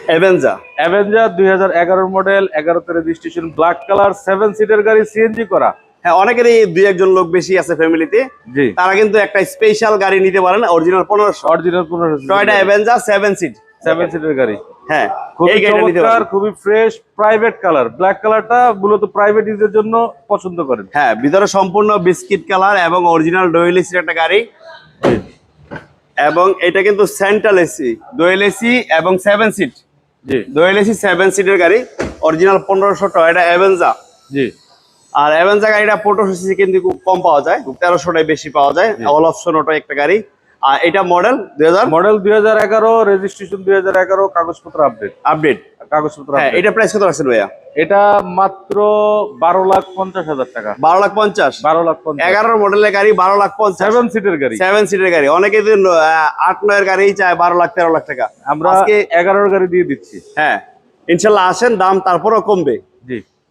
Avenger 2011 model, 11তে registration, black colour, 7 সিটের গাড়ি, সিএনজি করা। হ্যাঁ, অনেকেরই দুই একজন লোক বেশি আছে ফ্যামিলিতে, জি, তারা কিন্তু একটা স্পেশাল গাড়ি নিতে পারেন, original 1500 original 1500 Toyota Avenger 7 seat. 7 সিটের গাড়ি। হ্যাঁ, খুবই এই গাড়িটা নিতে চমৎকার, পারেন। খুবই ফ্রেশ, প্রাইভেট কালার। ব্ল্যাক কালারটা মূলত প্রাইভেট ইউজের জন্য পছন্দ করেন। হ্যাঁ, ভিতরে সম্পূর্ণ বিস্কিট কালার এবং অরিজিনাল ডুয়েল এসির একটা গাড়ি। জি, এবং এটা কিন্তু সেন্ট্রাল এসি, ডুয়েল এসি এবং 7 সিট। জি, ডুয়েল এসি 7 সিটের গাড়ি, অরিজিনাল 1500 টয়োটা অ্যাভেঞ্জার। জি। আর অ্যাভেঞ্জার গাড়িটা 1500 সিসি কিন্তু খুব কম পাওয়া যায়, 1300টাই বেশি পাওয়া যায়। অল অপশন ওটা একটা গাড়ি। আর এটা মডেল 2000, মডেল 2011, রেজিস্ট্রেশন 2011, কাগজপত্র আপডেট। আপডেট। কাগজপত্র হ্যাঁ, update। এটা প্রাইস কত রাখছেন ভাইয়া? এটা মাত্র 12,50,000 টাকা। 12,50,000। 12,50,000। 11 মডেলের গাড়ি 12,50,000। 7 সিটের গাড়ি। 7 সিটের গাড়ি। অনেকে 8-9 এর গাড়ি চায় 12 লাখ 13 লাখ টাকা। আমরা আজকে 11 গাড়ি দিয়ে দিচ্ছি। হ্যাঁ, ইনশাল্লাহ আসেন, দাম তারপরও কমবে। জি।